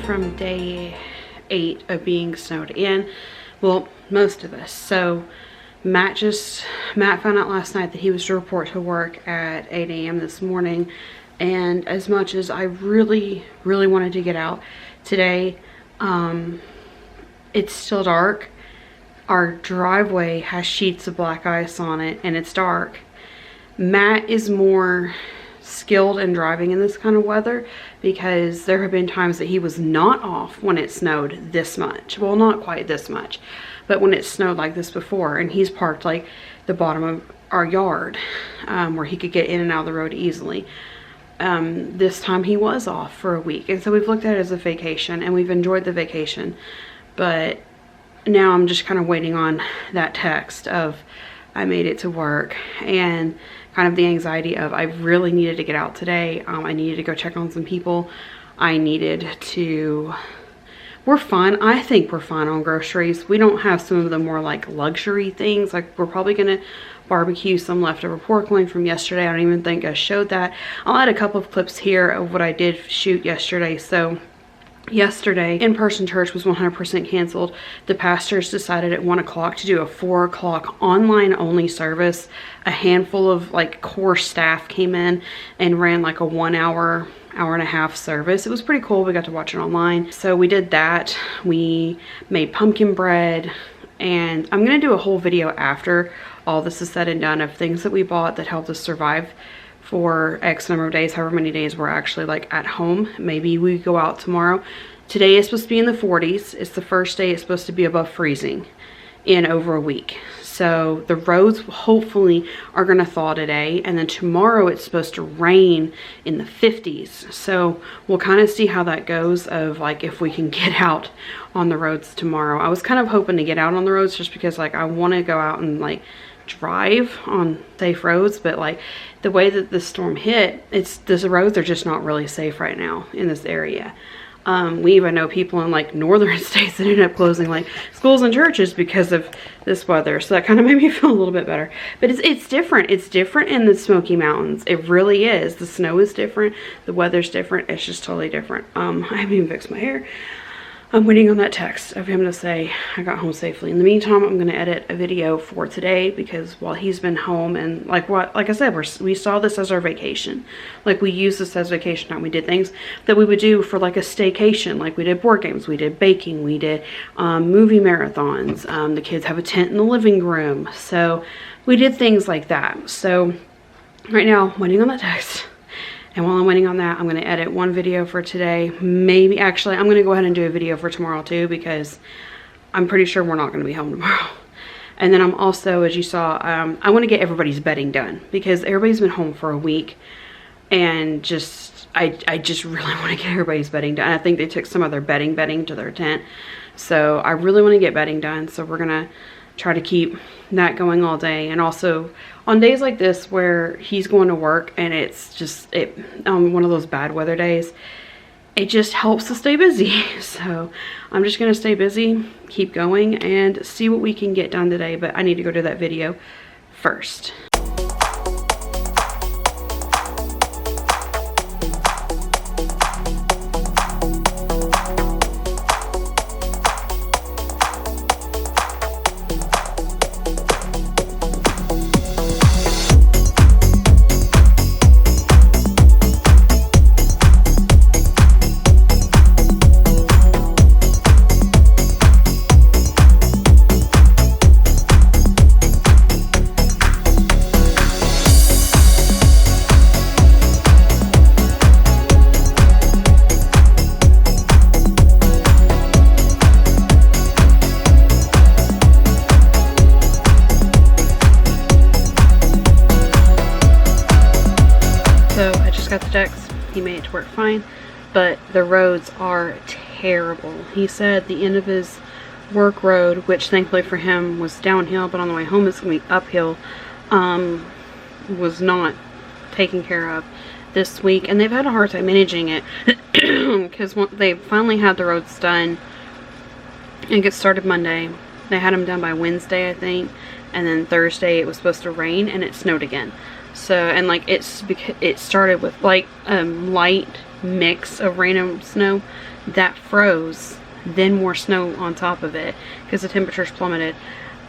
from day 8 of being snowed in. Well, most of us. So Matt found out last night that he was to report to work at 8 a.m. this morning. And as much as I really wanted to get out today, it's still dark. Our driveway has sheets of black ice on it and it's dark. Matt is more skilled in driving in this kind of weather because there have been times that he was not off when it snowed this much. Well, not quite this much, but when it snowed like this before, and he's parked like the bottom of our yard where he could get in and out of the road easily. This time he was off for a week, and so we've looked at it as a vacation and we've enjoyed the vacation, but now I'm just kind of waiting on that text of I made it to work, and kind of the anxiety of I really needed to get out today. I needed to go check on some people. I needed to, we're fine. I think we're fine on groceries. We don't have some of the more like luxury things. Like we're probably gonna barbecue some leftover pork loin from yesterday. I don't even think I showed that. I'll add a couple of clips here of what I did shoot yesterday. So yesterday, in-person church was 100% canceled. The pastors decided at 1 o'clock to do a 4 o'clock online only service. A handful of like core staff came in and ran like a 1 hour and a half service. It was pretty cool. We got to watch it online. So we did that. We made pumpkin bread, and I'm gonna do a whole video after all this is said and done of things that we bought that helped us survive for X number of days, however many days we're actually like at home. Maybe we go out tomorrow. Today is supposed to be in the 40s. It's the first day it's supposed to be above freezing in over a week. So the roads hopefully are gonna thaw today, and then tomorrow it's supposed to rain in the 50s. So we'll kind of see how that goes of like if we can get out on the roads tomorrow. I was kind of hoping to get out on the roads just because like I want to go out and like drive on safe roads, but like the way that the storm hit, the roads are just not really safe right now in this area. We even know people in like northern states that ended up closing like schools and churches because of this weather. So that kind of made me feel a little bit better. But it's different. It's different in the Smoky Mountains. It really is. The snow is different. The weather's different. It's just totally different. I haven't even fixed my hair. I'm waiting on that text of him to say I got home safely. In the meantime, I'm going to edit a video for today because while he's been home, and like I said, we saw this as our vacation. Like we used this as vacation time. We did things that we would do for like a staycation. Like we did board games, we did baking, we did movie marathons. The kids have a tent in the living room. So we did things like that. So right now, I'm waiting on that text. And while I'm waiting on that, I'm going to edit one video for today. Maybe, actually, I'm going to go ahead and do a video for tomorrow too, because I'm pretty sure we're not going to be home tomorrow. And then I'm also, as you saw, I want to get everybody's bedding done because everybody's been home for a week. And I just really want to get everybody's bedding done. I think they took some of their bedding to their tent. So I really want to get bedding done. So we're going to try to keep that going all day. And also on days like this where he's going to work and it's just one of those bad weather days, it just helps to stay busy. So I'm just going to stay busy, keep going, and see what we can get done today. But I need to go do that video first. Got the text, he made it to work fine, but the roads are terrible. He said the end of his work road, which thankfully for him was downhill, but on the way home it's gonna be uphill, was not taken care of this week, and they've had a hard time managing it because they finally had the roads done and get started Monday. They had them done by Wednesday, I think, and then Thursday it was supposed to rain and it snowed again. So, and like it started with like a light mix of rain and snow that froze, then more snow on top of it because the temperatures plummeted.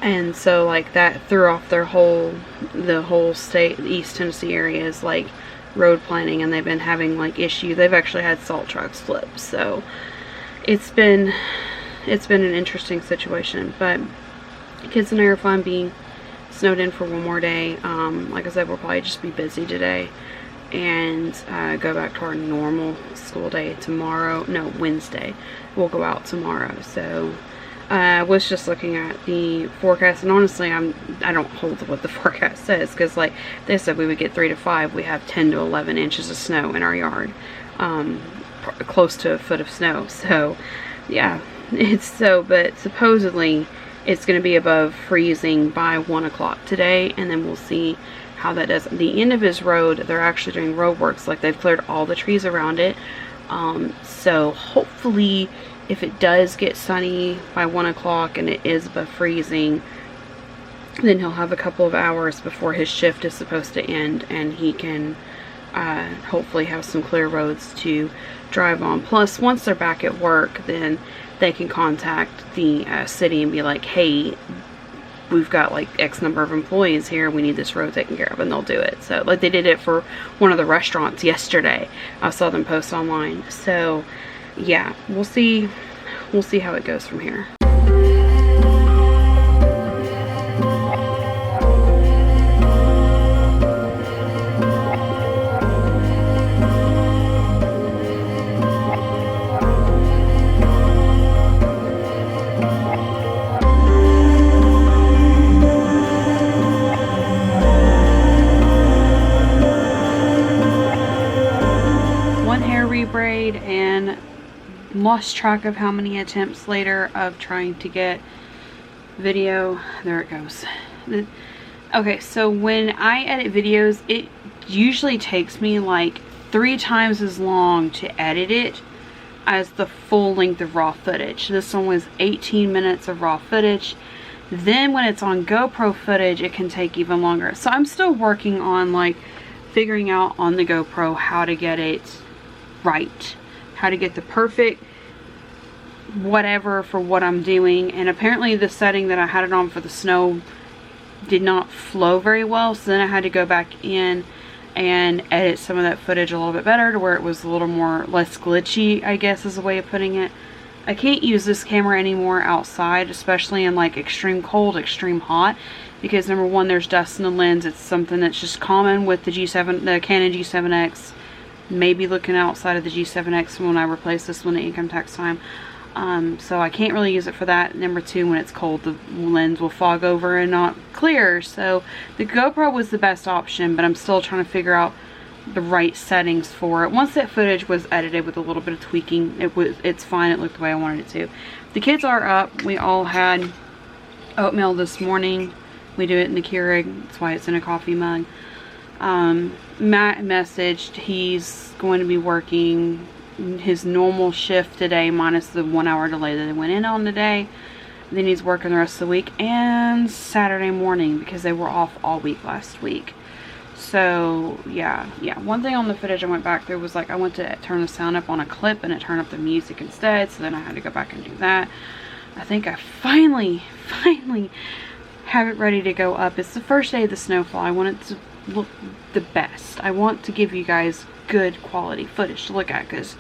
And so like that threw off the whole state, the East Tennessee areas, like road planning, and they've been having like they've actually had salt trucks flip. So it's been an interesting situation, but the kids and I are fine being snowed in for one more day. Like I said, we'll probably just be busy today and go back to our normal school day tomorrow. No, Wednesday. We'll go out tomorrow. So I was just looking at the forecast, and honestly I don't hold to what the forecast says, because like they said we would get 3 to 5. We have 10 to 11 inches of snow in our yard, close to a foot of snow. So yeah, but supposedly it's going to be above freezing by 1 o'clock today, and then we'll see how that does. The end of his road, they're actually doing road works, like they've cleared all the trees around it. So hopefully if it does get sunny by 1 o'clock and it is above freezing, then he'll have a couple of hours before his shift is supposed to end, and he can hopefully have some clear roads to drive on. Plus, once they're back at work, then they can contact the city and be like, hey, we've got like X number of employees here, we need this road taken care of, and they'll do it. So like they did it for one of the restaurants yesterday. I saw them post online. So yeah, we'll see how it goes from here. Braid, and lost track of how many attempts later of trying to get video. There it goes. Okay, so when I edit videos, it usually takes me like 3 times as long to edit it as the full length of raw footage. This one was 18 minutes of raw footage. Then when it's on GoPro footage, it can take even longer. So I'm still working on like figuring out on the GoPro how to get it right, how to get the perfect whatever for what I'm doing. And apparently the setting that I had it on for the snow did not flow very well, so then I had to go back in and edit some of that footage a little bit better to where it was a little more less glitchy, I guess is a way of putting it. I can't use this camera anymore outside, especially in like extreme cold, extreme hot, because number one, there's dust in the lens. It's something that's just common with the the Canon G7X. Maybe looking outside of the G7X when I replace this one at income tax time. So I can't really use it for that. Number two, when it's cold, the lens will fog over and not clear. So the GoPro was the best option, but I'm still trying to figure out the right settings for it. Once that footage was edited with a little bit of tweaking, it's fine. It looked the way I wanted it to. The kids are up. We all had oatmeal this morning. We do it in the Keurig. That's why it's in a coffee mug. Matt messaged he's going to be working his normal shift today minus the 1 hour delay that they went in on today. Then he's working the rest of the week and Saturday morning because they were off all week last week. So yeah, one thing on the footage I went back through was like I went to turn the sound up on a clip and it turned up the music instead, so then I had to go back and do that. I think I finally have it ready to go up. It's the first day of the snowfall. I want it to look the best. I want to give you guys good quality footage to look at, because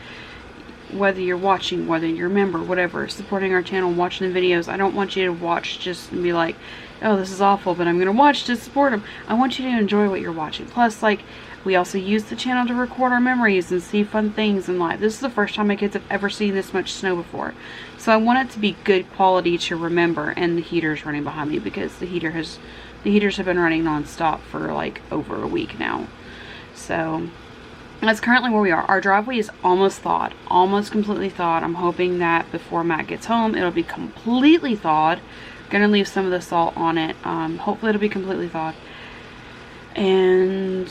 whether you're watching, whether you're a member, whatever, supporting our channel, watching the videos, I don't want you to watch just and be like, oh, this is awful, but I'm gonna watch to support them. I want you to enjoy what you're watching. Plus, like, we also use the channel to record our memories and see fun things in life. This is the first time my kids have ever seen this much snow before, so I want it to be good quality to remember. And the heater's running behind me because the heaters have been running non-stop for like over a week now. So that's currently where we are. Our driveway is almost thawed, almost completely thawed. I'm hoping that before Matt gets home it'll be completely thawed. Gonna leave some of the salt on it. Hopefully it'll be completely thawed. And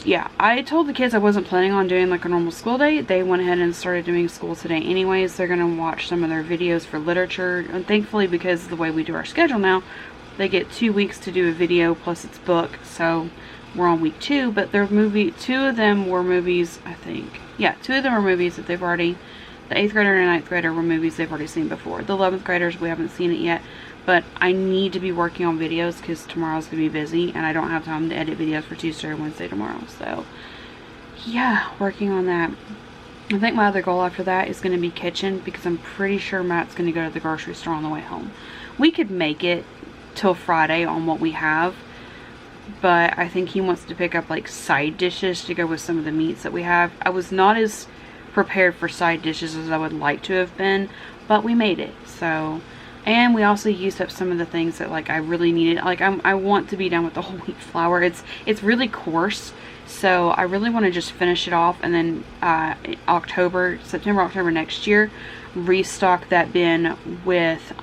yeah, I told the kids I wasn't planning on doing like a normal school day. They went ahead and started doing school today anyways. They're gonna watch some of their videos for literature, and thankfully, because of the way we do our schedule now, they get 2 weeks to do a video plus it's book. So we're on week 2, but they're two of them were movies, I think. Yeah, 2 of them are movies that they've already, the 8th grader and 9th grader were movies they've already seen before. The 11th graders, we haven't seen it yet, but I need to be working on videos because tomorrow's going to be busy and I don't have time to edit videos for Tuesday or Wednesday tomorrow. So, yeah, working on that. I think my other goal after that is going to be kitchen, because I'm pretty sure Matt's going to go to the grocery store on the way home. We could make it till Friday on what we have, but I think he wants to pick up like side dishes to go with some of the meats that we have. I was not as prepared for side dishes as I would like to have been, but we made it. So, and we also used up some of the things that like I really needed. Like I want to be done with the whole wheat flour. It's really coarse, so I really want to just finish it off, and then September, October next year, restock that bin with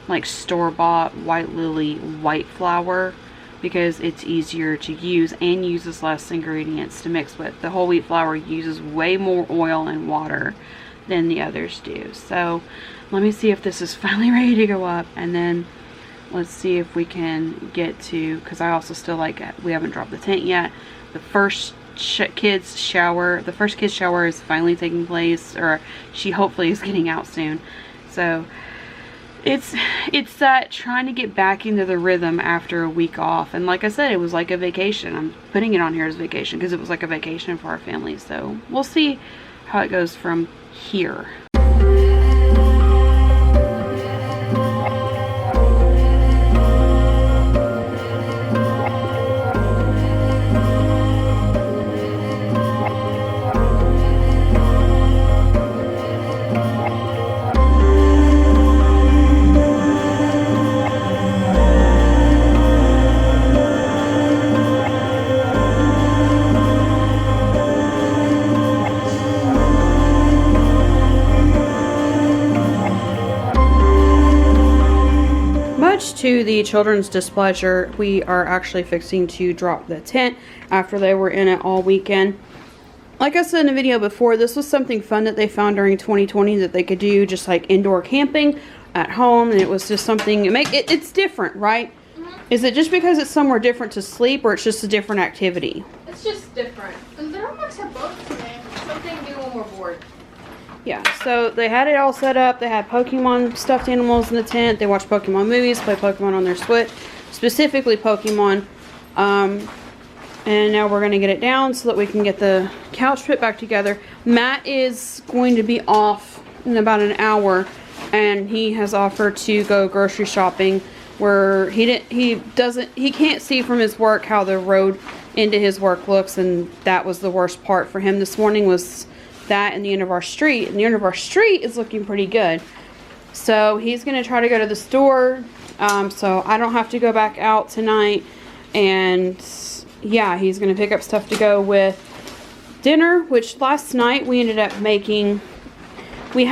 like store-bought White Lily white flour, because it's easier to use and uses less ingredients to mix with. The whole wheat flour uses way more oil and water than the others do. So let me see if this is finally ready to go up, and then let's see if we can get to, because I also still like it, we haven't dropped the tent yet. The first kids shower is finally taking place, or she hopefully is getting out soon. So it's that trying to get back into the rhythm after a week off. And like I said, it was like a vacation. I'm putting it on here as vacation because it was like a vacation for our family. So we'll see how it goes from here. To the children's displeasure, we are actually fixing to drop the tent after they were in it all weekend. Like I said in the video before, this was something fun that they found during 2020 that they could do, just like indoor camping at home, and it was just something it's different, right? Is it just because it's somewhere different to sleep, or it's just a different activity? It's just different. They're almost have both today. Something new when we're bored. Yeah, so they had it all set up. They had Pokemon stuffed animals in the tent. They watched Pokemon movies, play Pokemon on their Switch, specifically Pokemon. And now we're going to get it down so that we can get the couch put back together. Matt is going to be off in about an hour, and he has offered to go grocery shopping, where he can't see from his work how the road into his work looks, and that was the worst part for him this morning, was that and the end of our street. And the end of our street is looking pretty good. So he's going to try to go to the store, so I don't have to go back out tonight. And yeah, he's going to pick up stuff to go with dinner, which last night we ended up making. We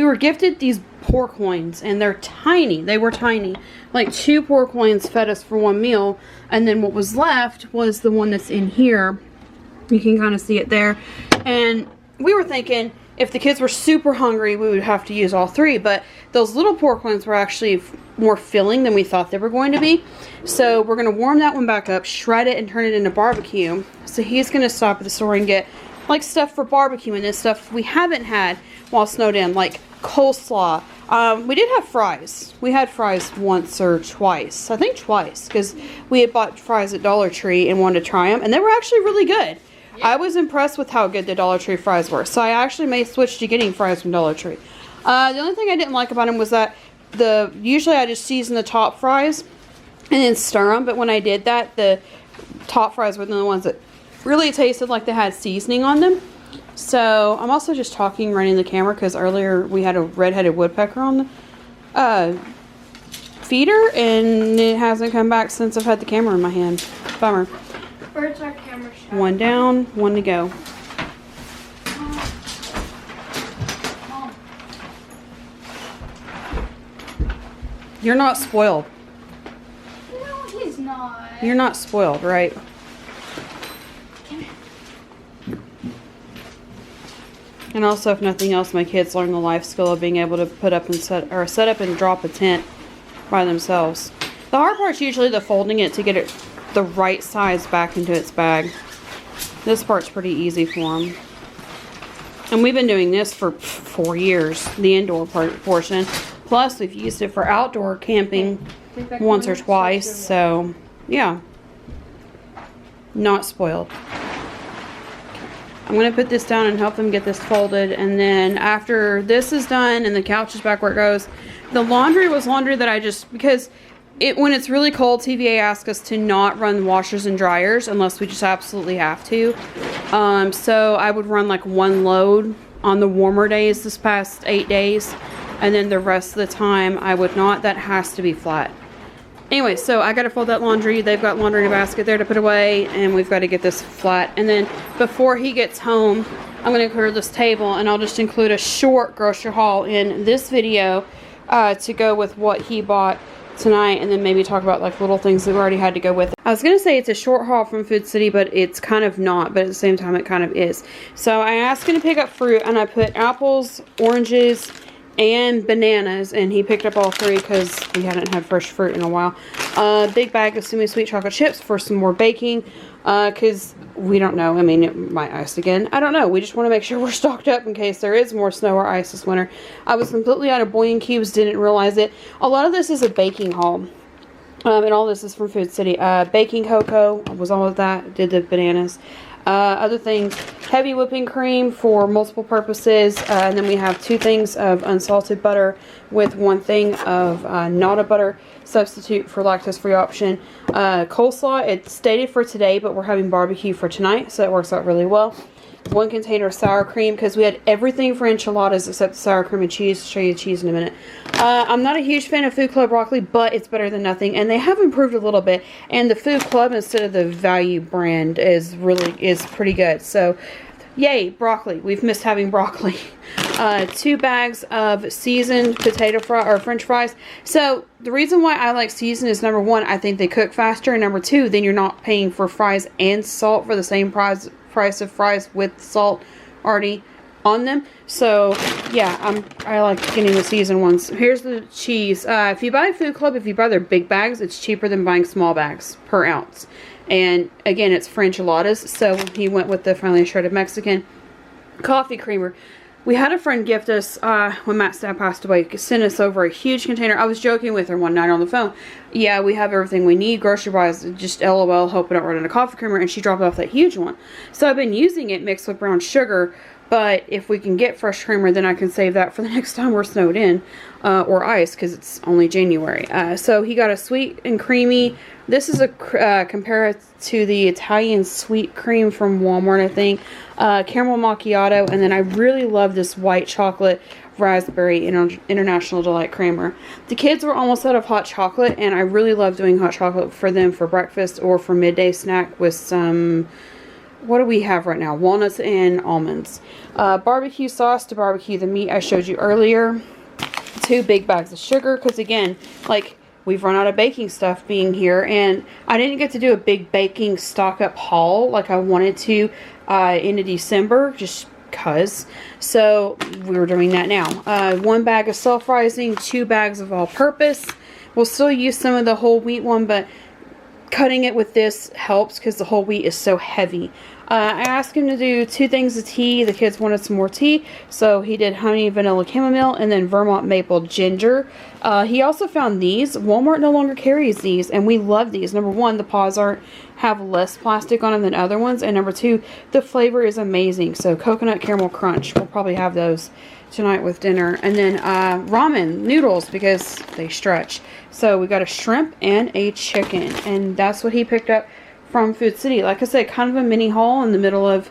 were gifted these pork loins, and they're tiny. They were tiny. Like 2 pork loins fed us for 1 meal. And then what was left was the one that's in here. You can kind of see it there. And we were thinking if the kids were super hungry, we would have to use all 3. But those little pork loins were actually more filling than we thought they were going to be. So we're going to warm that one back up, shred it, and turn it into barbecue. So he's going to stop at the store and get like stuff for barbecue and this stuff we haven't had while snowed in, like coleslaw. We did have fries. We had fries once or twice. I think twice, because we had bought fries at Dollar Tree and wanted to try them. And they were actually really good. Yeah. I was impressed with how good the Dollar Tree fries were. So I actually may switch to getting fries from Dollar Tree. The only thing I didn't like about them was that usually I just season the top fries and then stir them. But when I did that, the top fries were the ones that really tasted like they had seasoning on them. So I'm also just talking right in the camera because earlier we had a red-headed woodpecker on the feeder, and it hasn't come back since I've had the camera in my hand. Bummer. Where's our camera shot? 1 down, 1 to go. You're not spoiled. No, he's not. You're not spoiled, right? And also, if nothing else, my kids learn the life skill of being able to put up and set up and drop a tent by themselves. The hard part's usually the folding it to get it the right size back into its bag. This part's pretty easy for him. And we've been doing this for 4 years, the indoor portion. Plus, we've used it for outdoor camping once or twice. So, yeah. Not spoiled. I'm going to put this down and help them get this folded. And then after this is done and the couch is back where it goes, the laundry was laundry that I just, because when it's really cold, TVA asks us to not run washers and dryers unless we just absolutely have to. So I would run like one load on the warmer days this past 8 days. And then the rest of the time I would not. That has to be flat. Anyway, so I got to fold that laundry. They've got laundry in a basket there to put away. And we've got to get this flat. And then before he gets home, I'm going to clear this table. And I'll just include a short grocery haul in this video to go with what he bought tonight. And then maybe talk about like little things that we already had to go with it. I was going to say it's a short haul from Food City, but it's kind of not. But at the same time, it kind of is. So I asked him to pick up fruit. And I put apples, oranges, and bananas, and he picked up all 3 because we hadn't had fresh fruit in a while. Big bag of semi-sweet chocolate chips for some more baking, because we don't know. I mean, it might ice again. I don't know. We just want to make sure we're stocked up in case there is more snow or ice this winter. I was completely out of Boyan cubes, didn't realize it. A lot of this is a baking haul, and all this is from Food City. Baking cocoa was all of that. Did the bananas. Other things, heavy whipping cream for multiple purposes, and then we have 2 things of unsalted butter with 1 thing of Nada butter substitute for lactose-free option. Coleslaw, it's stated for today, but we're having barbecue for tonight, so it works out really well. 1 container of sour cream, because we had everything for enchiladas except sour cream and cheese. I'll show you the cheese in a minute. I'm not a huge fan of Food Club broccoli, but it's better than nothing, and they have improved a little bit. And the Food Club instead of the value brand is pretty good. So, yay, broccoli. We've missed having broccoli. 2 bags of seasoned potato fry or French fries. So the reason why I like seasoned is number 1, I think they cook faster, and number 2, then you're not paying for fries and salt for the same price of fries with salt already on them. So yeah, I like getting the seasoned ones. Here's the cheese. If you buy Food Club, if you buy their big bags, it's cheaper than buying small bags per ounce. And again, it's for enchiladas, so he went with the finely shredded Mexican. Coffee creamer. We had a friend gift us, when Matt's dad passed away, sent us over a huge container. I was joking with her one night on the phone. Yeah, we have everything we need, grocery-wise, just LOL, hope I don't run out of coffee creamer, and she dropped off that huge one. So I've been using it mixed with brown sugar, but if we can get fresh creamer, then I can save that for the next time we're snowed in, or ice, because it's only January. So he got a sweet and creamy. This is a compare it to the Italian sweet cream from Walmart, I think. Caramel macchiato, and then I really love this white chocolate raspberry international delight creamer. The kids were almost out of hot chocolate, and I really love doing hot chocolate for them for breakfast or for midday snack with some, what do we have right now? Walnuts and almonds. Barbecue sauce to barbecue the meat I showed you earlier. 2 big bags of sugar, because again, like, we've run out of baking stuff being here, and I didn't get to do a big baking stock up haul like I wanted to into December, just because. So we were doing that now. 1 bag of self-rising, 2 bags of all-purpose. We'll still use some of the whole wheat one, but cutting it with this helps because the whole wheat is so heavy. I asked him to do 2 things of tea. The kids wanted some more tea, so he did honey vanilla chamomile and then Vermont maple ginger. He also found these. Walmart no longer carries these, and we love these. Number 1, the paws have less plastic on them than other ones, and number 2, the flavor is amazing. So coconut caramel crunch. We'll probably have those tonight with dinner. And then ramen noodles, because they stretch. So we got a shrimp and a chicken, and that's what he picked up from Food City. Like I said, kind of a mini haul in the middle of,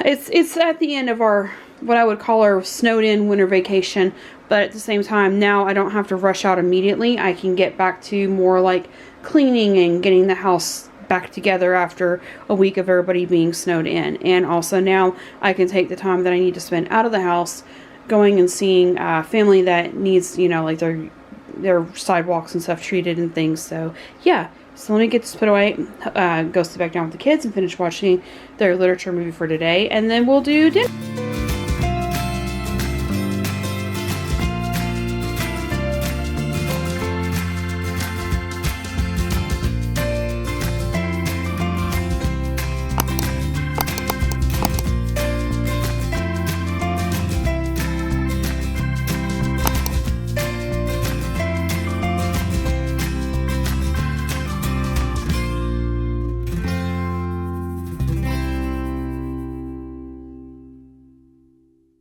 it's at the end of our, what I would call our snowed in winter vacation, but at the same time, now I don't have to rush out immediately. I can get back to more like cleaning and getting the house back together after a week of everybody being snowed in. And also now I can take the time that I need to spend out of the house going and seeing family that needs, you know, like their sidewalks and stuff treated and things. So yeah. So let me get this put away, go sit back down with the kids and finish watching their literature movie for today, and then we'll do dinner.